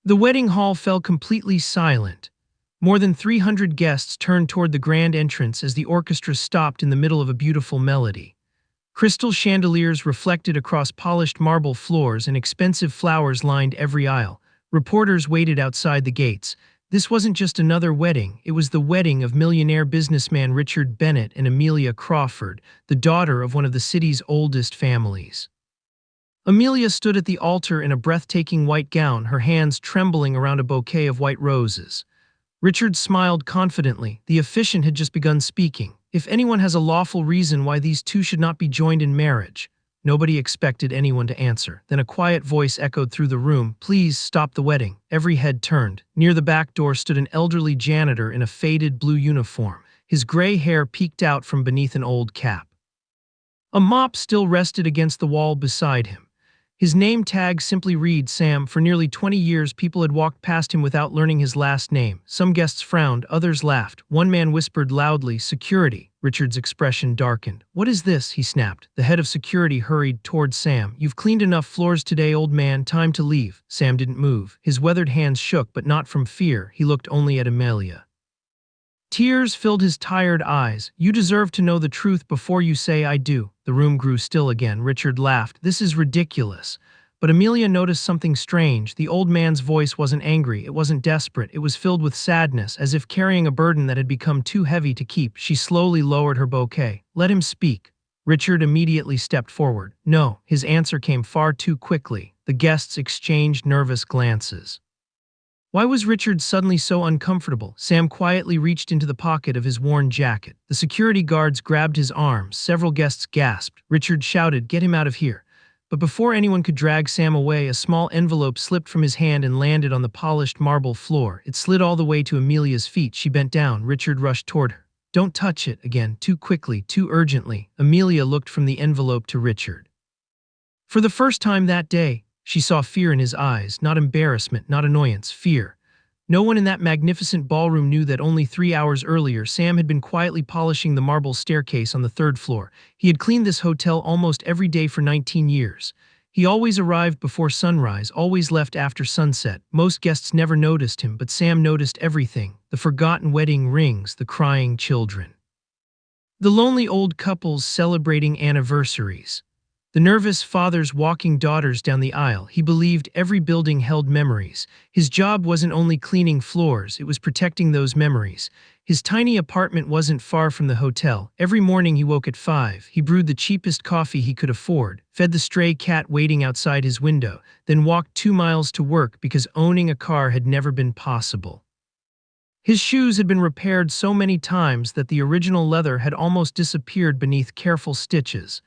The wedding hall fell completely silent. More than 300 guests turned toward the grand entrance as the orchestra stopped in the middle of a beautiful melody. Crystal chandeliers reflected across polished marble floors and expensive flowers lined every aisle. Reporters waited outside the gates. This wasn't just another wedding, it was the wedding of millionaire businessman Richard Bennett and Amelia Crawford, the daughter of one of the city's oldest families. Amelia stood at the altar in a breathtaking white gown, her hands trembling around a bouquet of white roses. Richard smiled confidently. The officiant had just begun speaking. If anyone has a lawful reason why these two should not be joined in marriage. Nobody expected anyone to answer. Then a quiet voice echoed through the room. Please stop the wedding. Every head turned. Near the back door stood an elderly janitor in a faded blue uniform. His gray hair peeked out from beneath an old cap. A mop still rested against the wall beside him. His name tag simply read Sam. For nearly 20 years, people had walked past him without learning his last name. Some guests frowned, others laughed. One man whispered loudly, "Security." Richard's expression darkened. "What is this?" he snapped. The head of security hurried toward Sam. "You've cleaned enough floors today, old man. Time to leave." Sam didn't move. His weathered hands shook, but not from fear. He looked only at Amelia. Tears filled his tired eyes. "You deserve to know the truth before you say I do." The room grew still again. Richard laughed. "This is ridiculous." But Amelia noticed something strange. The old man's voice wasn't angry, it wasn't desperate, it was filled with sadness, as if carrying a burden that had become too heavy to keep. She slowly lowered her bouquet. "Let him speak." Richard immediately stepped forward. "No." His answer came far too quickly. The guests exchanged nervous glances. Why was Richard suddenly so uncomfortable? Sam quietly reached into the pocket of his worn jacket. The security guards grabbed his arms. Several guests gasped. Richard shouted, "Get him out of here." But before anyone could drag Sam away, a small envelope slipped from his hand and landed on the polished marble floor. It slid all the way to Amelia's feet. She bent down. Richard rushed toward her. "Don't touch it," again, too quickly, too urgently. Amelia looked from the envelope to Richard. For the first time that day, she saw fear in his eyes, not embarrassment, not annoyance, fear. No one in that magnificent ballroom knew that only 3 hours earlier, Sam had been quietly polishing the marble staircase on the 3rd floor. He had cleaned this hotel almost every day for 19 years. He always arrived before sunrise, always left after sunset. Most guests never noticed him, but Sam noticed everything. The forgotten wedding rings, the crying children. The lonely old couples celebrating anniversaries. The nervous fathers walking daughters down the aisle. He believed every building held memories. His job wasn't only cleaning floors, it was protecting those memories. His tiny apartment wasn't far from the hotel. Every morning he woke at 5. He brewed the cheapest coffee he could afford, fed the stray cat waiting outside his window, then walked 2 miles to work because owning a car had never been possible. His shoes had been repaired so many times that the original leather had almost disappeared beneath careful stitches.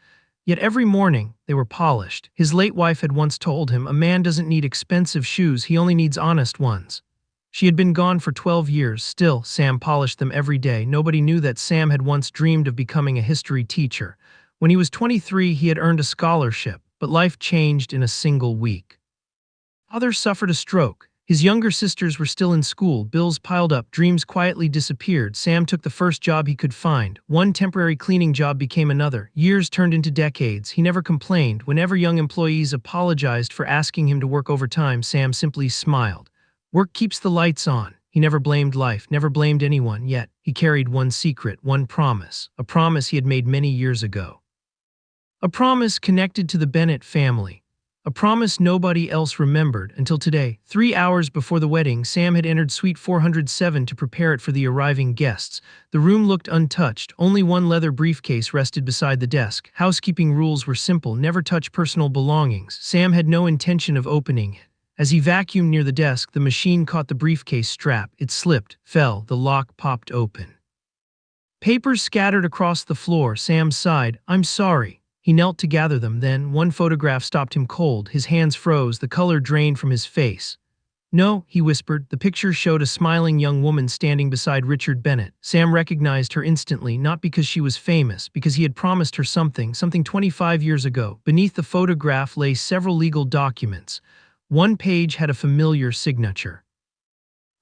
Yet every morning, they were polished. His late wife had once told him, "A man doesn't need expensive shoes, he only needs honest ones." She had been gone for 12 years. Still, Sam polished them every day. Nobody knew that Sam had once dreamed of becoming a history teacher. When he was 23, he had earned a scholarship, but life changed in a single week. Father suffered a stroke. His younger sisters were still in school. Bills piled up. Dreams quietly disappeared. Sam took the first job he could find. One temporary cleaning job became another. Years turned into decades. He never complained. Whenever young employees apologized for asking him to work overtime, Sam simply smiled. Work keeps the lights on. He never blamed life, never blamed anyone, yet he carried one secret, one promise. A promise he had made many years ago. A promise connected to the Bennett family. A promise nobody else remembered until today. 3 hours before the wedding, Sam had entered Suite 407 to prepare it for the arriving guests. The room looked untouched. Only one leather briefcase rested beside the desk. Housekeeping rules were simple: never touch personal belongings. Sam had no intention of opening it. As he vacuumed near the desk, the machine caught the briefcase strap. It slipped, fell, the lock popped open. Papers scattered across the floor. Sam sighed. "I'm sorry." He knelt to gather them. Then one photograph stopped him cold. His hands froze, the color drained from his face. "No," he whispered. The picture showed a smiling young woman standing beside Richard Bennett. Sam recognized her instantly, not because she was famous, because he had promised her something 25 years ago. Beneath the photograph lay several legal documents. One page had a familiar signature.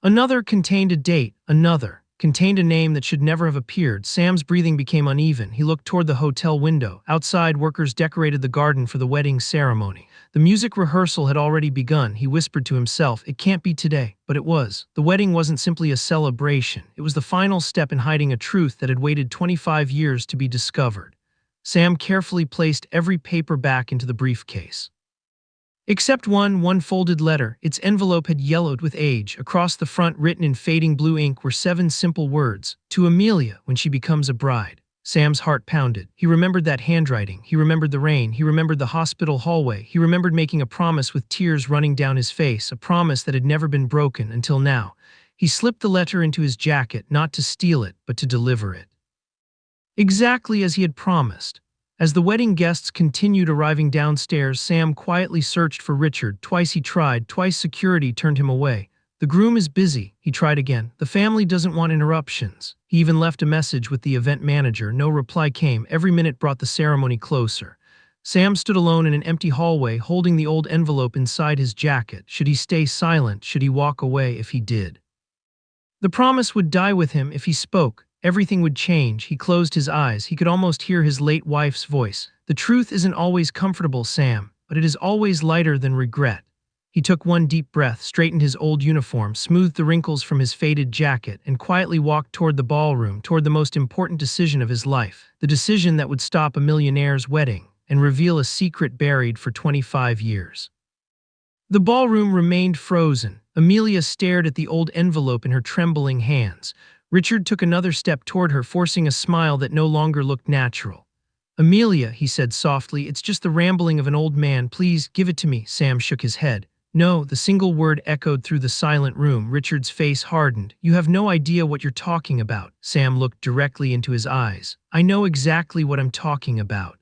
Another contained a date. Another contained a name that should never have appeared. Sam's breathing became uneven. He looked toward the hotel window. Outside, workers decorated the garden for the wedding ceremony. The music rehearsal had already begun. He whispered to himself, "It can't be today." But it was. The wedding wasn't simply a celebration. It was the final step in hiding a truth that had waited 25 years to be discovered. Sam carefully placed every paper back into the briefcase. Except one folded letter. Its envelope had yellowed with age. Across the front, written in fading blue ink, were 7 simple words. "To Amelia, when she becomes a bride." Sam's heart pounded. He remembered that handwriting. He remembered the rain. He remembered the hospital hallway. He remembered making a promise with tears running down his face, a promise that had never been broken until now. He slipped the letter into his jacket, not to steal it, but to deliver it. Exactly as he had promised. As the wedding guests continued arriving downstairs, Sam quietly searched for Richard. Twice he tried, twice security turned him away. "The groom is busy," he tried again. "The family doesn't want interruptions." He even left a message with the event manager. No reply came. Every minute brought the ceremony closer. Sam stood alone in an empty hallway, holding the old envelope inside his jacket. Should he stay silent? Should he walk away if he did? The promise would die with him. If he spoke, everything would change. He closed his eyes. He could almost hear his late wife's voice. "The truth isn't always comfortable, Sam, but it is always lighter than regret." He took one deep breath, straightened his old uniform, smoothed the wrinkles from his faded jacket, and quietly walked toward the ballroom, toward the most important decision of his life, the decision that would stop a millionaire's wedding and reveal a secret buried for 25 years. The ballroom remained frozen. Amelia stared at the old envelope in her trembling hands. Richard took another step toward her, forcing a smile that no longer looked natural. "Amelia," he said softly, "it's just the rambling of an old man. Please, give it to me." Sam shook his head. "No." The single word echoed through the silent room. Richard's face hardened. "You have no idea what you're talking about." Sam looked directly into his eyes. "I know exactly what I'm talking about."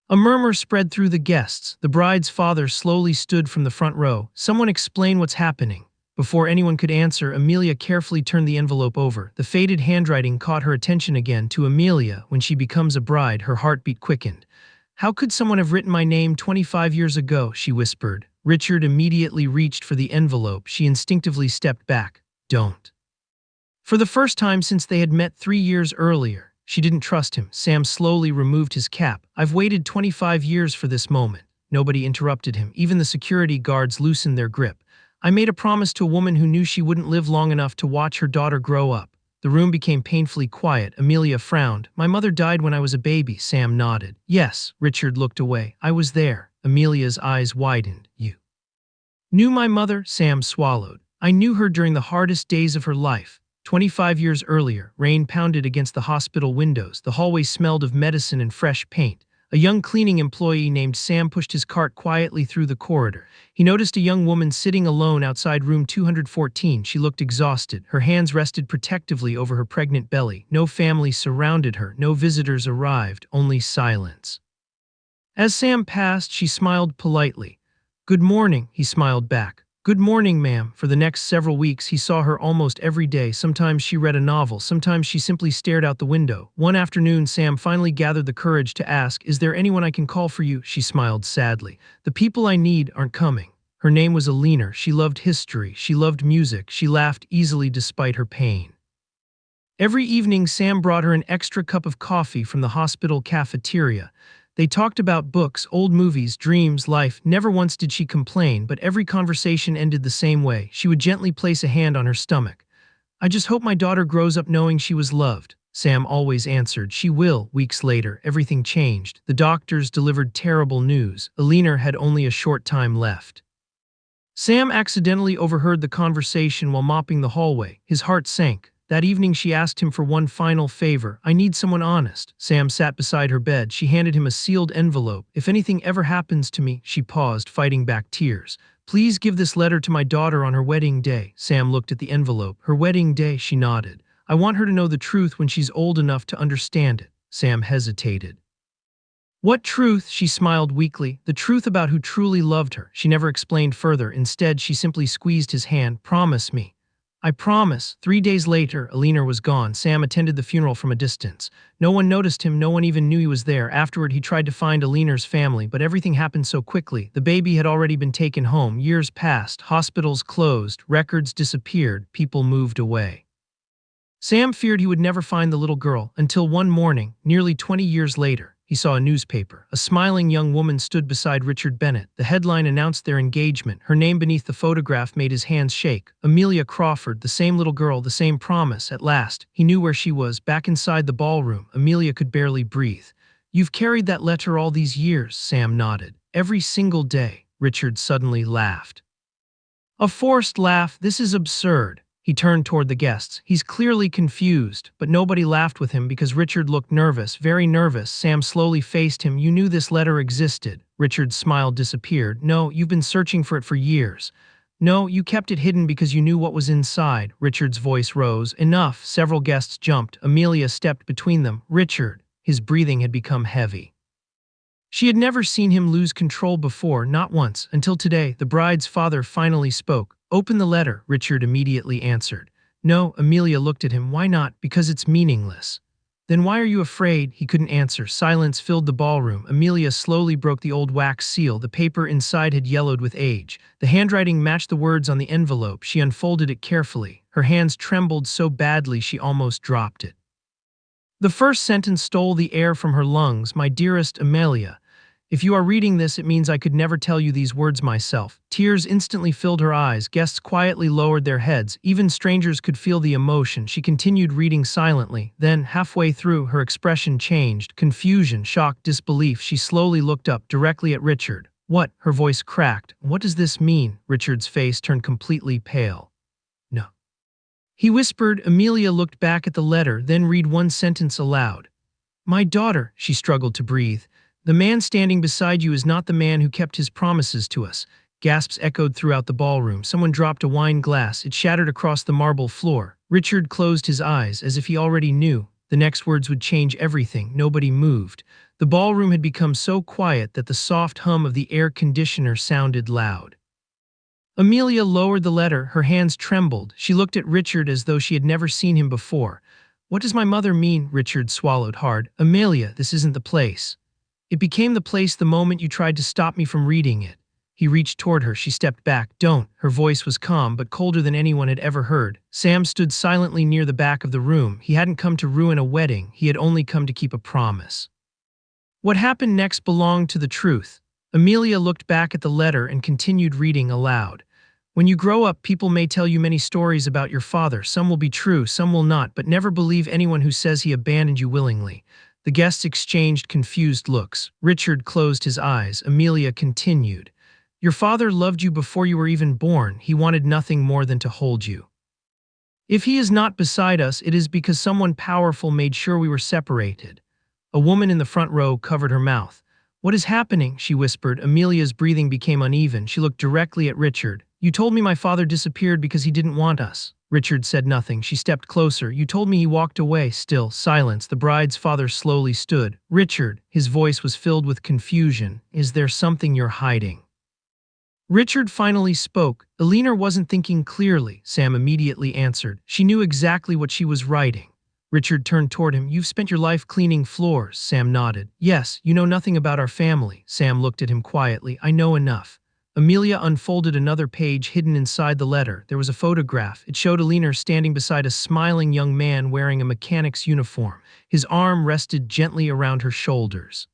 A murmur spread through the guests. The bride's father slowly stood from the front row. "Someone explain what's happening." Before anyone could answer, Amelia carefully turned the envelope over. The faded handwriting caught her attention again. "To Amelia, when she becomes a bride." Her heartbeat quickened. "How could someone have written my name 25 years ago?" she whispered. Richard immediately reached for the envelope. She instinctively stepped back. "Don't." For the first time since they had met 3 years earlier, she didn't trust him. Sam slowly removed his cap. "I've waited 25 years for this moment." Nobody interrupted him. Even the security guards loosened their grip. "I made a promise to a woman who knew she wouldn't live long enough to watch her daughter grow up." The room became painfully quiet. Amelia frowned. "My mother died when I was a baby." Sam nodded. "Yes." Richard looked away. "I was there." Amelia's eyes widened. "You knew my mother?" Sam swallowed. "I knew her during the hardest days of her life. 25 years earlier, rain pounded against the hospital windows. The hallway smelled of medicine and fresh paint. A young cleaning employee named Sam pushed his cart quietly through the corridor. He noticed a young woman sitting alone outside room 214. She looked exhausted. Her hands rested protectively over her pregnant belly. No family surrounded her. No visitors arrived. Only silence. As Sam passed, she smiled politely. "Good morning," he smiled back. "Good morning, ma'am." For the next several weeks, he saw her almost every day. Sometimes she read a novel. Sometimes she simply stared out the window. One afternoon, Sam finally gathered the courage to ask, "Is there anyone I can call for you?" She smiled sadly. "The people I need aren't coming." Her name was Eleanor. She loved history. She loved music. She laughed easily despite her pain. Every evening, Sam brought her an extra cup of coffee from the hospital cafeteria. They talked about books, old movies, dreams, life. Never once did she complain, but every conversation ended the same way. She would gently place a hand on her stomach. "I just hope my daughter grows up knowing she was loved." Sam always answered, "She will." Weeks later, everything changed. The doctors delivered terrible news. Eleanor had only a short time left. Sam accidentally overheard the conversation while mopping the hallway. His heart sank. That evening she asked him for one final favor. "I need someone honest." Sam sat beside her bed. She handed him a sealed envelope. "If anything ever happens to me," she paused, fighting back tears, "please give this letter to my daughter on her wedding day." Sam looked at the envelope. "Her wedding day?" She nodded. "I want her to know the truth when she's old enough to understand it." Sam hesitated. "What truth?" She smiled weakly. "The truth about who truly loved her." She never explained further. Instead, she simply squeezed his hand. "Promise me." "I promise." 3 days later, Eleanor was gone. Sam attended the funeral from a distance. No one noticed him. No one even knew he was there. Afterward, he tried to find Eleanor's family, but everything happened so quickly. The baby had already been taken home. Years passed. Hospitals closed. Records disappeared. People moved away. Sam feared he would never find the little girl until one morning, nearly 20 years later, he saw a newspaper. A smiling young woman stood beside Richard Bennett. The headline announced their engagement. Her name beneath the photograph made his hands shake. Amelia Crawford, the same little girl, the same promise. At last, he knew where she was, back inside the ballroom. Amelia could barely breathe. "You've carried that letter all these years," Sam nodded. "Every single day." Richard suddenly laughed. A forced laugh. "This is absurd." He turned toward the guests. "He's clearly confused," but nobody laughed with him because Richard looked nervous, very nervous. Sam slowly faced him. "You knew this letter existed." Richard's smile disappeared. "No, you've been searching for it for years." "No, you kept it hidden because you knew what was inside." Richard's voice rose. "Enough." Several guests jumped. Amelia stepped between them. "Richard." His breathing had become heavy. She had never seen him lose control before, not once, until today. The bride's father finally spoke. "Open the letter," Richard immediately answered. "No." Amelia looked at him. "Why not?" "Because it's meaningless." "Then why are you afraid?" He couldn't answer. Silence filled the ballroom. Amelia slowly broke the old wax seal. The paper inside had yellowed with age. The handwriting matched the words on the envelope. She unfolded it carefully. Her hands trembled so badly she almost dropped it. The first sentence stole the air from her lungs. "My dearest Amelia, if you are reading this, it means I could never tell you these words myself." Tears instantly filled her eyes. Guests quietly lowered their heads. Even strangers could feel the emotion. She continued reading silently. Then, halfway through, her expression changed. Confusion, shock, disbelief. She slowly looked up, directly at Richard. "What?" Her voice cracked. "What does this mean?" Richard's face turned completely pale. "No," he whispered. Amelia looked back at the letter, then read one sentence aloud. "My daughter," she struggled to breathe. "The man standing beside you is not the man who kept his promises to us." Gasps echoed throughout the ballroom. Someone dropped a wine glass. It shattered across the marble floor. Richard closed his eyes, as if he already knew. The next words would change everything. Nobody moved. The ballroom had become so quiet that the soft hum of the air conditioner sounded loud. Amelia lowered the letter. Her hands trembled. She looked at Richard as though she had never seen him before. "What does my mother mean?" Richard swallowed hard. "Amelia, this isn't the place." "It became the place the moment you tried to stop me from reading it." He reached toward her. She stepped back. "Don't." Her voice was calm, but colder than anyone had ever heard. Sam stood silently near the back of the room. He hadn't come to ruin a wedding. He had only come to keep a promise. What happened next belonged to the truth. Amelia looked back at the letter and continued reading aloud. "When you grow up, people may tell you many stories about your father. Some will be true, some will not, but never believe anyone who says he abandoned you willingly." The guests exchanged confused looks. Richard closed his eyes. Amelia continued. "Your father loved you before you were even born. He wanted nothing more than to hold you. If he is not beside us, it is because someone powerful made sure we were separated." A woman in the front row covered her mouth. "What is happening?" she whispered. Amelia's breathing became uneven. She looked directly at Richard. "You told me my father disappeared because he didn't want us." Richard said nothing. She stepped closer. "You told me he walked away." Still, silence. The bride's father slowly stood. "Richard," his voice was filled with confusion. "Is there something you're hiding?" Richard finally spoke. "Eleanor wasn't thinking clearly," Sam immediately answered. "She knew exactly what she was writing." Richard turned toward him. "You've spent your life cleaning floors." Sam nodded. "Yes, you know nothing about our family." Sam looked at him quietly. "I know enough." Amelia unfolded another page hidden inside the letter. There was a photograph. It showed Eleanor standing beside a smiling young man wearing a mechanic's uniform. His arm rested gently around her shoulders.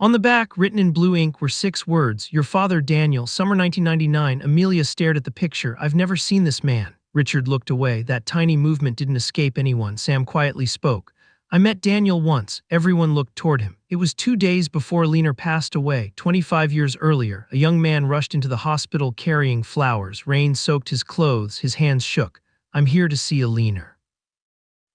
On the back, written in blue ink, were 6 words: "Your father, Daniel, summer 1999. Amelia stared at the picture. "I've never seen this man." Richard looked away. That tiny movement didn't escape anyone. Sam quietly spoke. "I met Daniel once." Everyone looked toward him. "It was 2 days before Eleanor passed away. 25 years earlier, a young man rushed into the hospital carrying flowers. Rain soaked his clothes. His hands shook. "I'm here to see Eleanor."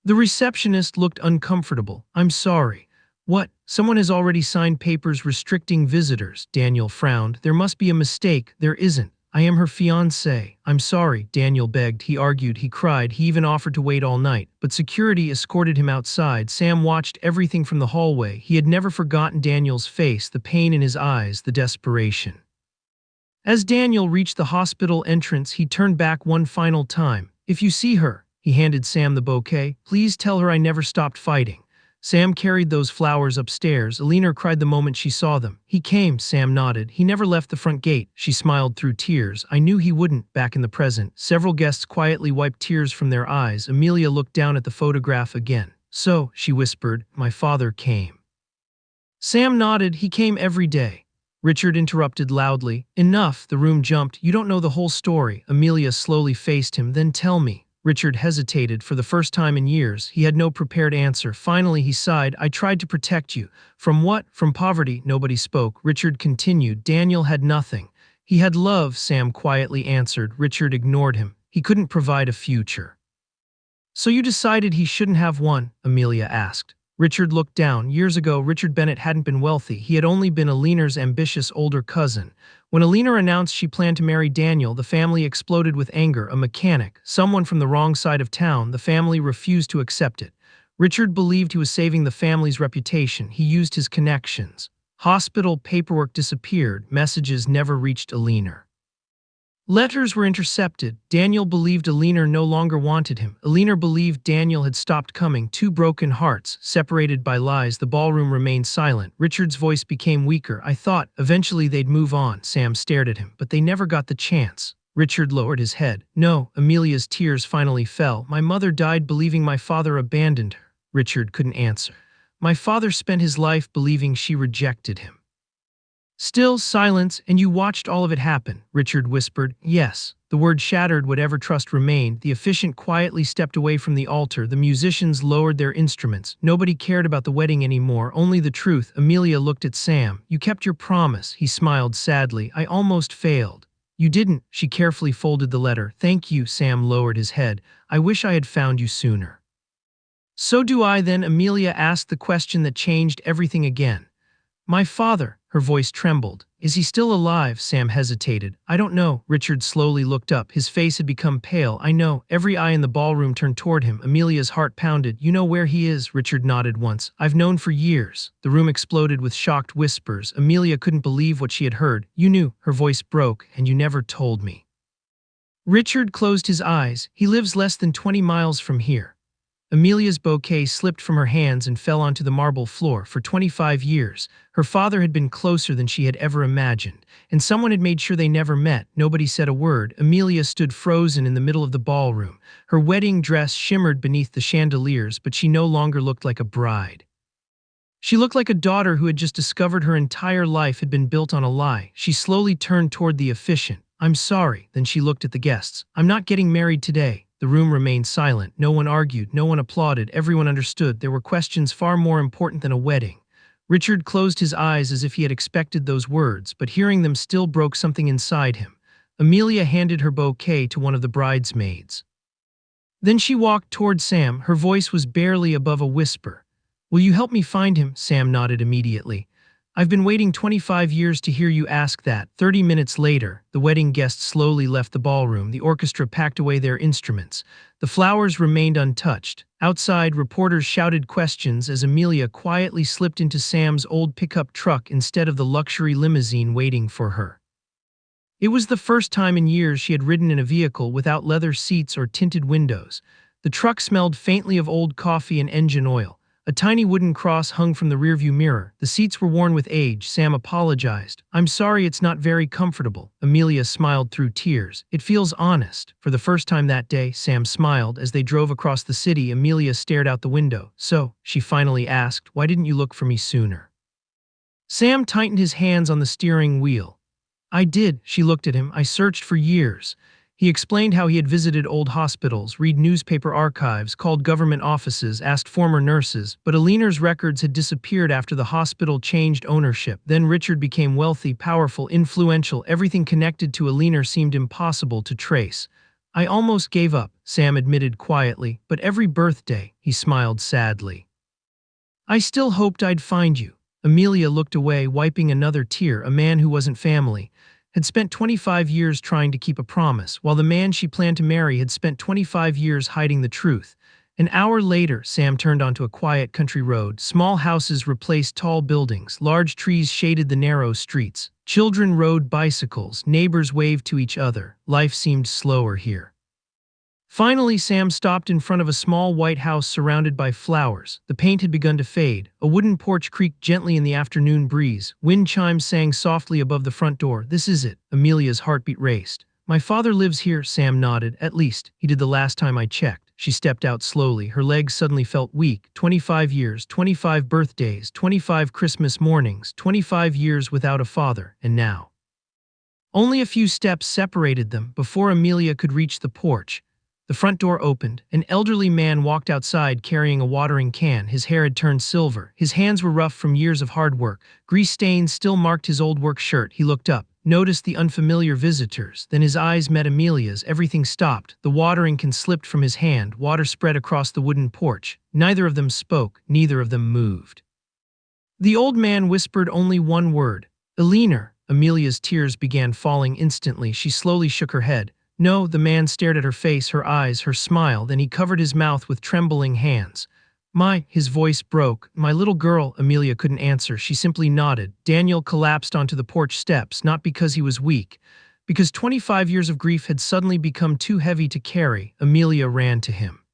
The receptionist looked uncomfortable. "I'm sorry." "What? Someone has already signed papers restricting visitors." Daniel frowned. "There must be a mistake." "There isn't. I am her fiancé." "I'm sorry," Daniel begged. He argued, he cried, he even offered to wait all night. But security escorted him outside. Sam watched everything from the hallway. He had never forgotten Daniel's face, the pain in his eyes, the desperation. As Daniel reached the hospital entrance, he turned back one final time. "If you see her," he handed Sam the bouquet, "please tell her I never stopped fighting." Sam carried those flowers upstairs. Eleanor cried the moment she saw them. "He came," Sam nodded. "He never left the front gate." She smiled through tears. "I knew he wouldn't." Back in the present, several guests quietly wiped tears from their eyes. Amelia looked down at the photograph again. "So," she whispered, "my father came." Sam nodded. He came every day. Richard interrupted loudly. Enough, the room jumped. You don't know the whole story. Amelia slowly faced him. Then tell me. Richard hesitated. For the first time in years, he had no prepared answer. Finally, he sighed. I tried to protect you. From what? From poverty. Nobody spoke. Richard continued. Daniel had nothing. He had love, Sam quietly answered. Richard ignored him. He couldn't provide a future. So you decided he shouldn't have one? Amelia asked. Richard looked down. Years ago, Richard Bennett hadn't been wealthy. He had only been Alina's ambitious older cousin. When Alina announced she planned to marry Daniel, the family exploded with anger. A mechanic, someone from the wrong side of town, the family refused to accept it. Richard believed he was saving the family's reputation. He used his connections. Hospital paperwork disappeared. Messages never reached Alina. Letters were intercepted. Daniel believed Alina no longer wanted him. Alina believed Daniel had stopped coming. Two broken hearts, separated by lies. The ballroom remained silent. Richard's voice became weaker. I thought eventually they'd move on. Sam stared at him, but they never got the chance. Richard lowered his head. No, Amelia's tears finally fell. My mother died believing my father abandoned her. Richard couldn't answer. My father spent his life believing she rejected him. Still silence, and you watched all of it happen, Richard whispered. Yes. The word shattered whatever trust remained. The officiant quietly stepped away from the altar. The musicians lowered their instruments. Nobody cared about the wedding anymore, only the truth. Amelia looked at Sam. You kept your promise. He smiled sadly. I almost failed. You didn't. She carefully folded the letter. Thank you. Sam lowered his head. I wish I had found you sooner. So do I then. Amelia asked the question that changed everything again. My father, her voice trembled. Is he still alive? Sam hesitated. I don't know. Richard slowly looked up. His face had become pale. I know. Every eye in the ballroom turned toward him. Amelia's heart pounded. You know where he is? Richard nodded once. I've known for years. The room exploded with shocked whispers. Amelia couldn't believe what she had heard. You knew. Her voice broke. And you never told me. Richard closed his eyes. He lives less than 20 miles from here. Amelia's bouquet slipped from her hands and fell onto the marble floor. For 25 years, her father had been closer than she had ever imagined, and someone had made sure they never met. Nobody said a word. Amelia stood frozen in the middle of the ballroom. Her wedding dress shimmered beneath the chandeliers, but she no longer looked like a bride. She looked like a daughter who had just discovered her entire life had been built on a lie. She slowly turned toward the officiant. I'm sorry. Then she looked at the guests. I'm not getting married today. The room remained silent. No one argued. No one applauded. Everyone understood. There were questions far more important than a wedding. Richard closed his eyes as if he had expected those words, but hearing them still broke something inside him. Amelia handed her bouquet to one of the bridesmaids. Then she walked toward Sam. Her voice was barely above a whisper. Will you help me find him? Sam nodded immediately. I've been waiting 25 years to hear you ask that. 30 minutes later, the wedding guests slowly left the ballroom. The orchestra packed away their instruments. The flowers remained untouched. Outside, reporters shouted questions as Amelia quietly slipped into Sam's old pickup truck instead of the luxury limousine waiting for her. It was the first time in years she had ridden in a vehicle without leather seats or tinted windows. The truck smelled faintly of old coffee and engine oil. A tiny wooden cross hung from the rearview mirror. The seats were worn with age. Sam apologized. I'm sorry it's not very comfortable. Amelia smiled through tears. It feels honest. For the first time that day, Sam smiled. As they drove across the city, Amelia stared out the window. So, she finally asked, why didn't you look for me sooner? Sam tightened his hands on the steering wheel. I did. She looked at him. I searched for years. He explained how he had visited old hospitals, read newspaper archives, called government offices, asked former nurses, but Alina's records had disappeared after the hospital changed ownership. Then Richard became wealthy, powerful, influential. Everything connected to Alina seemed impossible to trace. I almost gave up, Sam admitted quietly, but every birthday, he smiled sadly. I still hoped I'd find you. Amelia looked away, wiping another tear. A man who wasn't family had spent 25 years trying to keep a promise, while the man she planned to marry had spent 25 years hiding the truth. An hour later, Sam turned onto a quiet country road. Small houses replaced tall buildings. Large trees shaded the narrow streets. Children rode bicycles. Neighbors waved to each other. Life seemed slower here. Finally, Sam stopped in front of a small white house surrounded by flowers. The paint had begun to fade. A wooden porch creaked gently in the afternoon breeze. Wind chimes sang softly above the front door. This is it. Amelia's heartbeat raced. My father lives here, Sam nodded. At least, he did the last time I checked. She stepped out slowly. Her legs suddenly felt weak. 25 years, 25 birthdays, 25 Christmas mornings, 25 years without a father, and now. Only a few steps separated them before Amelia could reach the porch. The front door opened. An elderly man walked outside carrying a watering can. His hair had turned silver. His hands were rough from years of hard work. Grease stains still marked his old work shirt. He looked up, noticed the unfamiliar visitors. Then his eyes met Amelia's. Everything stopped. The watering can slipped from his hand. Water spread across the wooden porch. Neither of them spoke. Neither of them moved. The old man whispered only one word. Eleanor. Amelia's tears began falling instantly. She slowly shook her head. No, the man stared at her face, her eyes, her smile, then he covered his mouth with trembling hands. His voice broke. My little girl, Amelia couldn't answer. She simply nodded. Daniel collapsed onto the porch steps, not because he was weak, because 25 years of grief had suddenly become too heavy to carry. Amelia ran to him.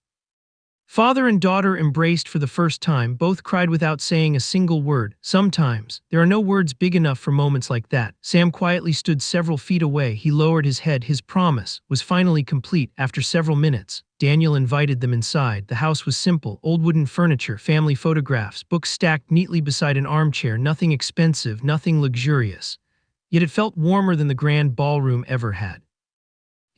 Father and daughter embraced for the first time. Both cried without saying a single word. Sometimes, there are no words big enough for moments like that. Sam quietly stood several feet away. He lowered his head. His promise was finally complete. After several minutes, Daniel invited them inside. The house was simple. Old wooden furniture, family photographs, books stacked neatly beside an armchair. Nothing expensive, nothing luxurious. Yet it felt warmer than the grand ballroom ever had.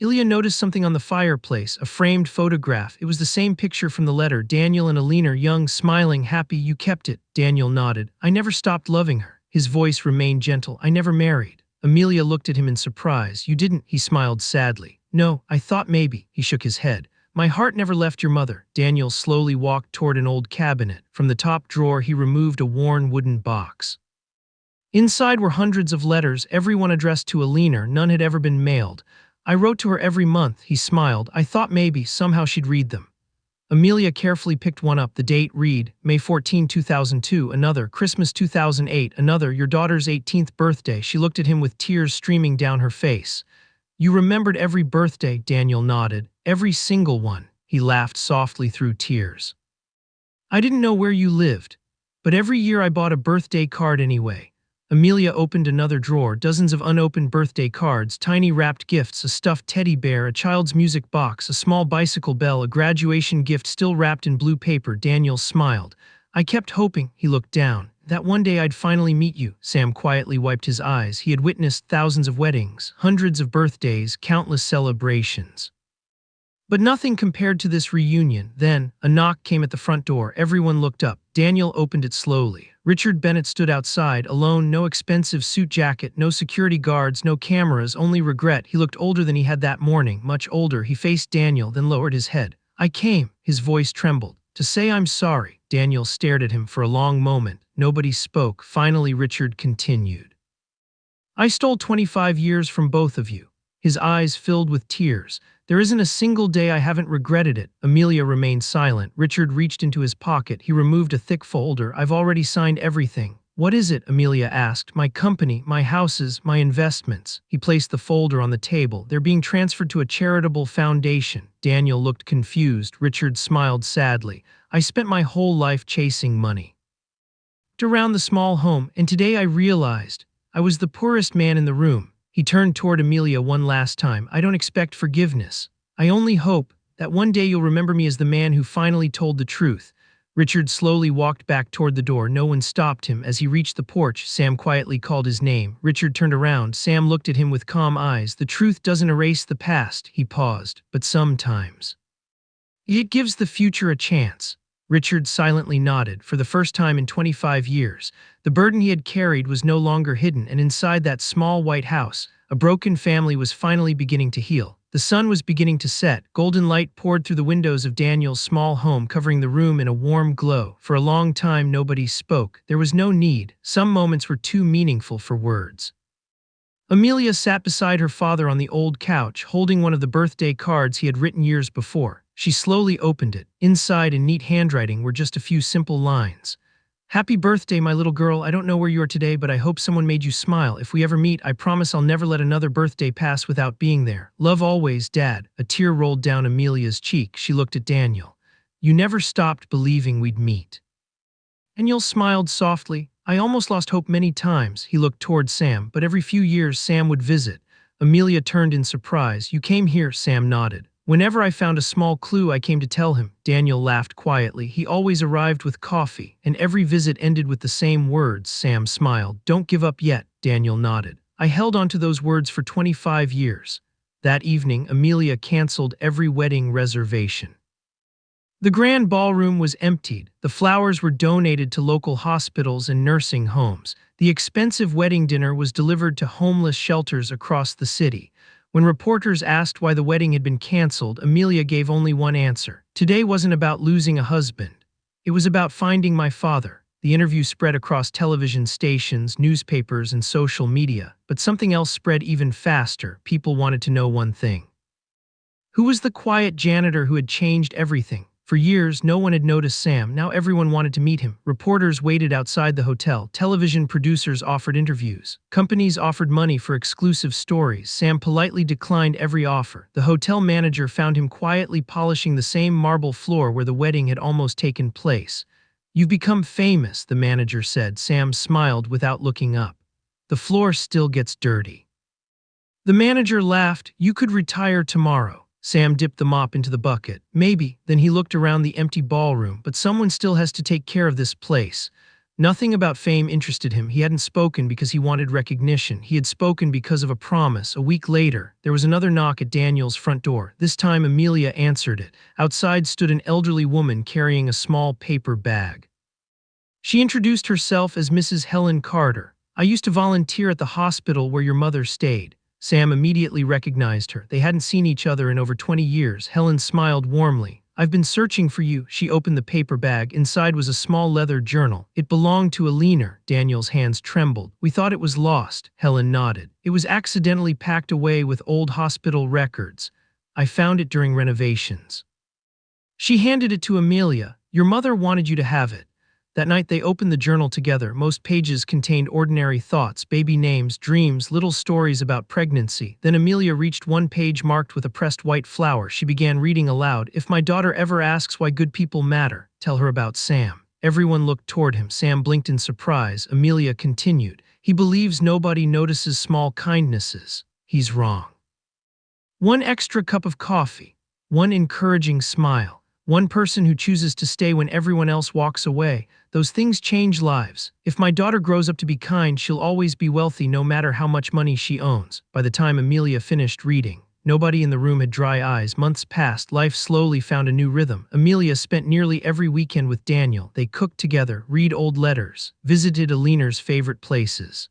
Ilya noticed something on the fireplace, a framed photograph. It was the same picture from the letter. Daniel and Eleanor, young, smiling, happy. You kept it. Daniel nodded. I never stopped loving her. His voice remained gentle. I never married. Amelia looked at him in surprise. You didn't? He smiled sadly. No, I thought maybe. He shook his head. My heart never left your mother. Daniel slowly walked toward an old cabinet. From the top drawer, he removed a worn wooden box. Inside were hundreds of letters, every one addressed to Eleanor. None had ever been mailed. I wrote to her every month. He smiled. I thought maybe, somehow she'd read them. Amelia carefully picked one up. The date read, May 14, 2002. Another, Christmas 2008. Another, your daughter's 18th birthday. She looked at him with tears streaming down her face. You remembered every birthday, Daniel nodded. Every single one. He laughed softly through tears. I didn't know where you lived, but every year I bought a birthday card anyway. Amelia opened another drawer, dozens of unopened birthday cards, tiny wrapped gifts, a stuffed teddy bear, a child's music box, a small bicycle bell, a graduation gift still wrapped in blue paper. Daniel smiled. I kept hoping, he looked down, that one day I'd finally meet you. Sam quietly wiped his eyes. He had witnessed thousands of weddings, hundreds of birthdays, countless celebrations. But nothing compared to this reunion. Then, a knock came at the front door. Everyone looked up. Daniel opened it slowly. Richard Bennett stood outside, alone, no expensive suit jacket, no security guards, no cameras, only regret. He looked older than he had that morning, much older. He faced Daniel, then lowered his head. I came, his voice trembled, to say I'm sorry. Daniel stared at him for a long moment. Nobody spoke. Finally, Richard continued. I stole 25 years from both of you. His eyes filled with tears. There isn't a single day I haven't regretted it. Amelia remained silent. Richard reached into his pocket. He removed a thick folder. I've already signed everything. What is it? Amelia asked. My company, my houses, my investments. He placed the folder on the table. They're being transferred to a charitable foundation. Daniel looked confused. Richard smiled sadly. I spent my whole life chasing money. Around the small home, and today I realized I was the poorest man in the room. He turned toward Amelia one last time. I don't expect forgiveness. I only hope that one day you'll remember me as the man who finally told the truth. Richard slowly walked back toward the door. No one stopped him. As he reached the porch, Sam quietly called his name. Richard turned around. Sam looked at him with calm eyes. The truth doesn't erase the past. He paused. But sometimes it gives the future a chance. Richard silently nodded. For the first time in 25 years, the burden he had carried was no longer hidden, and inside that small white house, a broken family was finally beginning to heal. The sun was beginning to set. Golden light poured through the windows of Daniel's small home, covering the room in a warm glow. For a long time, nobody spoke. There was no need. Some moments were too meaningful for words. Amelia sat beside her father on the old couch, holding one of the birthday cards he had written years before. She slowly opened it. Inside, in neat handwriting, were just a few simple lines. Happy birthday, my little girl. I don't know where you are today, but I hope someone made you smile. If we ever meet, I promise I'll never let another birthday pass without being there. Love always, Dad. A tear rolled down Amelia's cheek. She looked at Daniel. You never stopped believing we'd meet. Daniel smiled softly. I almost lost hope many times. He looked toward Sam, but every few years Sam would visit. Amelia turned in surprise. You came here, Sam nodded. Whenever I found a small clue, I came to tell him. Daniel laughed quietly. He always arrived with coffee, and every visit ended with the same words. Sam smiled. Don't give up yet, Daniel nodded. I held on to those words for 25 years. That evening, Amelia canceled every wedding reservation. The grand ballroom was emptied. The flowers were donated to local hospitals and nursing homes. The expensive wedding dinner was delivered to homeless shelters across the city. When reporters asked why the wedding had been canceled, Amelia gave only one answer. Today wasn't about losing a husband. It was about finding my father. The interview spread across television stations, newspapers, and social media, but something else spread even faster. People wanted to know one thing. Who was the quiet janitor who had changed everything? For years, no one had noticed Sam. Now everyone wanted to meet him. Reporters waited outside the hotel. Television producers offered interviews. Companies offered money for exclusive stories. Sam politely declined every offer. The hotel manager found him quietly polishing the same marble floor where the wedding had almost taken place. You've become famous, the manager said. Sam smiled without looking up. The floor still gets dirty. The manager laughed. You could retire tomorrow. Sam dipped the mop into the bucket. Maybe. Then he looked around the empty ballroom. But someone still has to take care of this place. Nothing about fame interested him. He hadn't spoken because he wanted recognition. He had spoken because of a promise. A week later, there was another knock at Daniel's front door. This time Amelia answered it. Outside stood an elderly woman carrying a small paper bag. She introduced herself as Mrs. Helen Carter. I used to volunteer at the hospital where your mother stayed. Sam immediately recognized her. They hadn't seen each other in over 20 years. Helen smiled warmly. I've been searching for you. She opened the paper bag. Inside was a small leather journal. It belonged to a leaner. Daniel's hands trembled. We thought it was lost. Helen nodded. It was accidentally packed away with old hospital records. I found it during renovations. She handed it to Amelia. Your mother wanted you to have it. That night they opened the journal together. Most pages contained ordinary thoughts, baby names, dreams, little stories about pregnancy. Then Amelia reached one page marked with a pressed white flower. She began reading aloud. If my daughter ever asks why good people matter, tell her about Sam. Everyone looked toward him. Sam blinked in surprise. Amelia continued. He believes nobody notices small kindnesses. He's wrong. One extra cup of coffee. One encouraging smile. One person who chooses to stay when everyone else walks away. Those things change lives. If my daughter grows up to be kind, she'll always be wealthy no matter how much money she owns. By the time Amelia finished reading, nobody in the room had dry eyes. Months passed. Life slowly found a new rhythm. Amelia spent nearly every weekend with Daniel. They cooked together, read old letters, visited Alina's favorite places.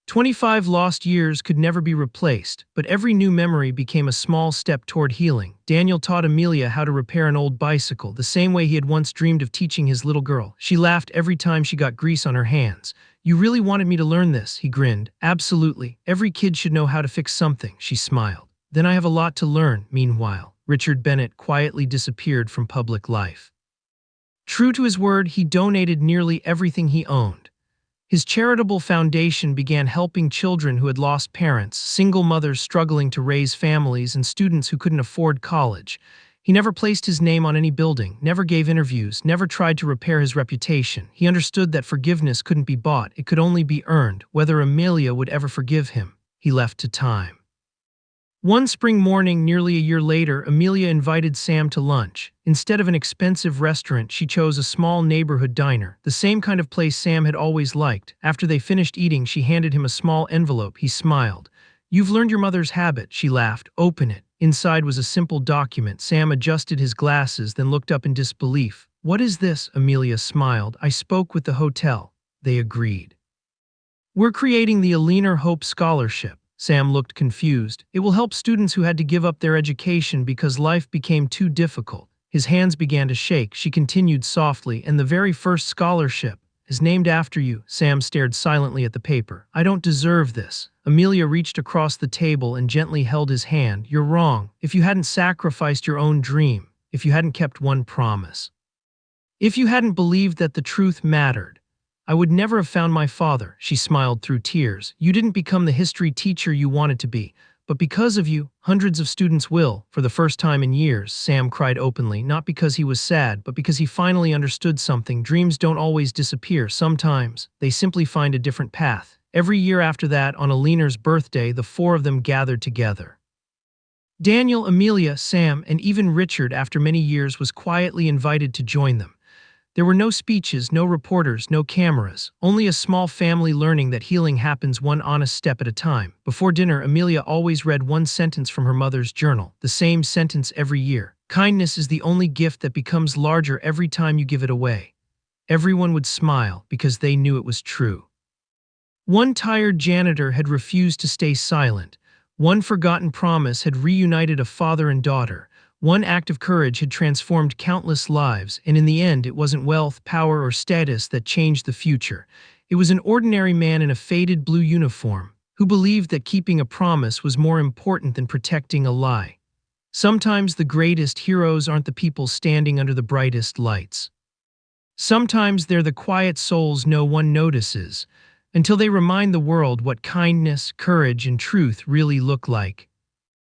25 lost years could never be replaced, but every new memory became a small step toward healing. Daniel taught Amelia how to repair an old bicycle, the same way he had once dreamed of teaching his little girl. She laughed every time she got grease on her hands. You really wanted me to learn this, he grinned. Absolutely. Every kid should know how to fix something, she smiled. Then I have a lot to learn. Meanwhile, Richard Bennett quietly disappeared from public life. True to his word, he donated nearly everything he owned. His charitable foundation began helping children who had lost parents, single mothers struggling to raise families, and students who couldn't afford college. He never placed his name on any building, never gave interviews, never tried to repair his reputation. He understood that forgiveness couldn't be bought, it could only be earned. Whether Amelia would ever forgive him, he left to time. One spring morning, nearly a year later, Amelia invited Sam to lunch. Instead of an expensive restaurant, she chose a small neighborhood diner, the same kind of place Sam had always liked. After they finished eating, she handed him a small envelope. He smiled. You've learned your mother's habit, she laughed. Open it. Inside was a simple document. Sam adjusted his glasses, then looked up in disbelief. What is this? Amelia smiled. I spoke with the hotel. They agreed. We're creating the Alina Hope Scholarship. Sam looked confused. It will help students who had to give up their education because life became too difficult. His hands began to shake. She continued softly, and the very first scholarship is named after you. Sam stared silently at the paper. I don't deserve this. Amelia reached across the table and gently held his hand. You're wrong. If you hadn't sacrificed your own dream, if you hadn't kept one promise, if you hadn't believed that the truth mattered, I would never have found my father. She smiled through tears. You didn't become the history teacher you wanted to be, but because of you, hundreds of students will. For the first time in years, Sam cried openly, not because he was sad, but because he finally understood something. Dreams don't always disappear. Sometimes, they simply find a different path. Every year after that, on Alina's birthday, the four of them gathered together. Daniel, Amelia, Sam, and even Richard, after many years, was quietly invited to join them. There were no speeches, no reporters, no cameras, only a small family learning that healing happens one honest step at a time. Before dinner, Amelia always read one sentence from her mother's journal, the same sentence every year. Kindness is the only gift that becomes larger every time you give it away. Everyone would smile because they knew it was true. One tired janitor had refused to stay silent. One forgotten promise had reunited a father and daughter. One act of courage had transformed countless lives, and in the end, it wasn't wealth, power, or status that changed the future. It was an ordinary man in a faded blue uniform who believed that keeping a promise was more important than protecting a lie. Sometimes the greatest heroes aren't the people standing under the brightest lights. Sometimes they're the quiet souls no one notices, until they remind the world what kindness, courage, and truth really look like.